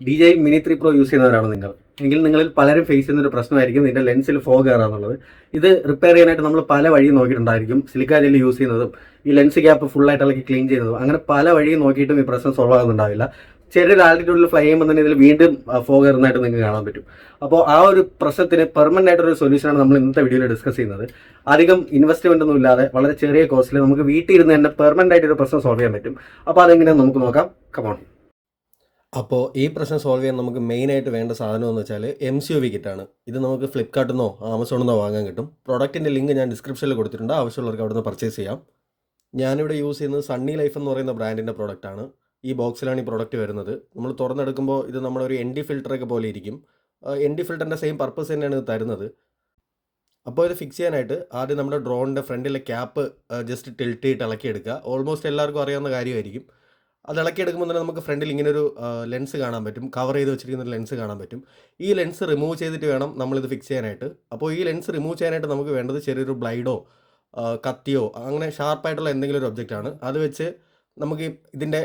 DJI Mini 3 Pro use ചെയ്യുന്നവരാണ് എങ്കിൽ നിങ്ങളിൽ പലരും ഫേസ് ചെയ്യുന്ന ഒരു പ്രശ്നമായിരിക്കും ഇതിൻ്റെ ലെൻസിൽ ഫോഗ് കയറാന്നുള്ളത്. ഇത് റിപ്പയർ ചെയ്യാനായിട്ട് നമ്മൾ പല വഴിയും നോക്കിയിട്ടുണ്ടായിരിക്കും. സിലിക്ക ജെൽ യൂസ് ചെയ്യുന്നതും ഈ ലെൻസ് ഗ്യാപ്പ് ഫുള്ളായിട്ട് ഇളക്കി ക്ലീൻ ചെയ്യുന്നതും അങ്ങനെ പല വഴിയും നോക്കിയിട്ടും ഈ പ്രശ്നം സോൾവ് ആകുന്നുണ്ടാവില്ല. ചെറിയൊരു ആൾട്ടിറ്റ്യൂഡിൽ ഫ്ലൈ ചെയ്യുമ്പോൾ തന്നെ ഇതിൽ വീണ്ടും ഫോഗ് കയറുന്നതായിട്ട് നിങ്ങൾക്ക് കാണാൻ പറ്റും. അപ്പോൾ ആ ഒരു പ്രശ്നത്തിന് പെർമനൻ്റ് ആയിട്ടൊരു സൊല്യൂഷനാണ് നമ്മൾ ഇന്നത്തെ വീഡിയോയിൽ ഡിസ്കസ് ചെയ്യുന്നത്. അധികം ഇൻവെസ്റ്റ്മെൻ്റ് ഒന്നും ഇല്ലാതെ വളരെ ചെറിയ കോസ്റ്റിൽ നമുക്ക് വീട്ടിൽ ഇരുന്ന് തന്നെ പെർമനൻ്റ് ആയിട്ടൊരു പ്രശ്നം സോൾവ് ചെയ്യാൻ പറ്റും. അപ്പോൾ അതെങ്ങനെയാണെന്ന് നമുക്ക് നോക്കാം. കമോൺ. അപ്പോൾ ഈ പ്രശ്നം സോൾവ് ചെയ്യാൻ നമുക്ക് മെയിനായിട്ട് വേണ്ട സാധനം എന്ന് വെച്ചാൽ MCUV കിറ്റാണ്. ഇത് നമുക്ക് ഫ്ലിപ്കാർട്ടിൽ നിന്നോ ആമസോണിൽ നിന്നോ വാങ്ങാൻ കിട്ടും. പ്രോഡക്റ്റിൻ്റെ ലിങ്ക് ഞാൻ ഡിസ്ക്രിപ്ഷനിൽ കൊടുത്തിട്ടുണ്ട്, ആവശ്യമുള്ളവർക്ക് അവിടെ നിന്ന് പർച്ചേസ് ചെയ്യാം. ഞാനിവിടെ യൂസ് ചെയ്യുന്നത് സണ്ണി ലൈഫ് എന്ന് പറയുന്ന ബ്രാൻഡിൻ്റെ പ്രോഡക്റ്റാണ്. ഈ ബോക്സിലാണ് ഈ പ്രോഡക്റ്റ് വരുന്നത്. നമ്മൾ തുറന്നെടുക്കുമ്പോൾ ഇത് നമ്മളൊരു ND ഫിൽറ്ററൊക്കെ പോലെ ഇരിക്കും. ND ഫിൽറ്ററിൻ്റെ സെയിം പർപ്പസ് തന്നെയാണ് ഇത് തരുന്നത്. അപ്പോൾ ഇത് ഫിക്സ് ചെയ്യാനായിട്ട് ആദ്യം നമ്മുടെ ഡ്രോണിൻ്റെ ഫ്രണ്ടിലെ ക്യാപ്പ് ജസ്റ്റ് ടിൽറ്റ് ചെയ്തിട്ട് ഇളക്കിയെടുക്കുക. ഓൾമോസ്റ്റ് എല്ലാവർക്കും അറിയാവുന്ന കാര്യമായിരിക്കും. അത് ഇളക്കിയെടുക്കുമ്പോൾ തന്നെ നമുക്ക് ഫ്രണ്ടിൽ ഇങ്ങനൊരു ലെൻസ് കാണാൻ പറ്റും, കവർ ചെയ്ത് വെച്ചിരിക്കുന്ന ഒരു ലെൻസ് കാണാൻ പറ്റും. ഈ ലെൻസ് റിമൂവ് ചെയ്തിട്ട് വേണം നമ്മളിത് ഫിക്സ് ചെയ്യാനായിട്ട്. അപ്പോൾ ഈ ലെൻസ് റിമൂവ് ചെയ്യാനായിട്ട് നമുക്ക് വേണ്ടത് ചെറിയൊരു ബ്ലൈഡോ കത്തിയോ അങ്ങനെ ഷാർപ്പായിട്ടുള്ള എന്തെങ്കിലും ഒരു ഒബ്ജക്റ്റാണ്. അത് വെച്ച് നമുക്ക് ഇതിൻ്റെ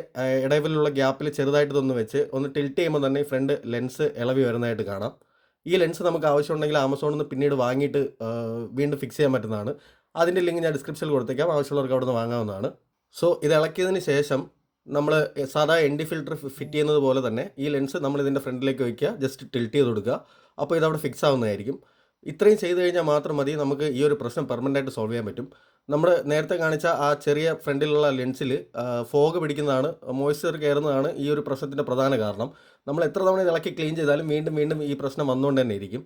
ഇടയിലുള്ള ഗ്യാപ്പിൽ ചെറുതായിട്ട് ഒന്ന് വെച്ച് ഒന്ന് ടിൽറ്റ് ചെയ്യുമ്പോൾ തന്നെ ഈ ഫ്രണ്ട് ലെൻസ് ഇളവി വരുന്നതായിട്ട് കാണാം. ഈ ലെൻസ് നമുക്ക് ആവശ്യമുണ്ടെങ്കിൽ ആമസോണിൽ നിന്ന് പിന്നീട് വാങ്ങിയിട്ട് വീണ്ടും ഫിക്സ് ചെയ്യാൻ പറ്റുന്നതാണ്. അതിൻ്റെ ലിങ്ക് ഞാൻ ഡിസ്ക്രിപ്ഷനിൽ കൊടുത്തേക്കാം, ആവശ്യമുള്ളവർക്ക് അവിടെ നിന്ന് വാങ്ങാവുന്നതാണ്. സോ ഇത് ഇളക്കിയതിന് ശേഷം നമ്മൾ സാധാ ND ഫിൽറ്റർ ഫിറ്റ് ചെയ്യുന്നത് പോലെ തന്നെ ഈ ലെൻസ് നമ്മൾ ഇതിൻ്റെ ഫ്രണ്ടിലേക്ക് വയ്ക്കുക, ജസ്റ്റ് ടിൽറ്റ് ചെയ്ത് കൊടുക്കുക. അപ്പോൾ ഇതവിടെ ഫിക്സ് ആവുന്നതായിരിക്കും. ഇത്രയും ചെയ്ത് കഴിഞ്ഞാൽ മാത്രം മതി നമുക്ക് ഈ ഒരു പ്രശ്നം പെർമനൻ്റ് ആയിട്ട് സോൾവ് ചെയ്യാൻ പറ്റും. നമ്മൾ നേരത്തെ കാണിച്ച ആ ചെറിയ ഫ്രണ്ടിലുള്ള ലെൻസിൽ ഫോഗ് പിടിക്കുന്നതാണ്, മോയ്സ്ചർ കയറുന്നതാണ് ഈ ഒരു പ്രശ്നത്തിൻ്റെ പ്രധാന കാരണം. നമ്മൾ എത്ര തവണ ഇളക്കി ക്ലീൻ ചെയ്താലും വീണ്ടും വീണ്ടും ഈ പ്രശ്നം വന്നുകൊണ്ട് തന്നെ ഇരിക്കും.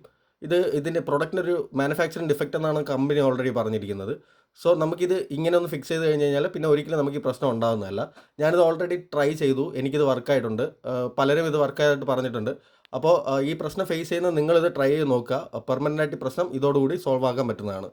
ഇതിൻ്റെ പ്രൊഡക്റ്റിനൊരു മാനുഫാക്ചറിങ് ഡിഫക്റ്റ് എന്നാണ് കമ്പനി ഓൾറെഡി പറഞ്ഞിരിക്കുന്നത്. സോ നമുക്കിത് ഇങ്ങനെ ഒന്ന് ഫിക്സ് ചെയ്ത് കഴിഞ്ഞ് കഴിഞ്ഞാൽ പിന്നെ ഒരിക്കലും നമുക്ക് ഈ പ്രശ്നം ഉണ്ടാകുന്നതല്ല. ഞാനിത് ഓൾറെഡി ട്രൈ ചെയ്തു, എനിക്കിത് വർക്കായിട്ടുണ്ട്, പലരും ഇത് വർക്കായിട്ട് പറഞ്ഞിട്ടുണ്ട്. അപ്പോൾ ഈ പ്രശ്നം ഫേസ് ചെയ്യുന്ന നിങ്ങളിത് ട്രൈ ചെയ്ത് നോക്കുക. പെർമനൻ്റ് ആയിട്ട് പ്രശ്നം ഇതോടുകൂടി സോൾവ് ആക്കാൻ പറ്റുന്നതാണ്.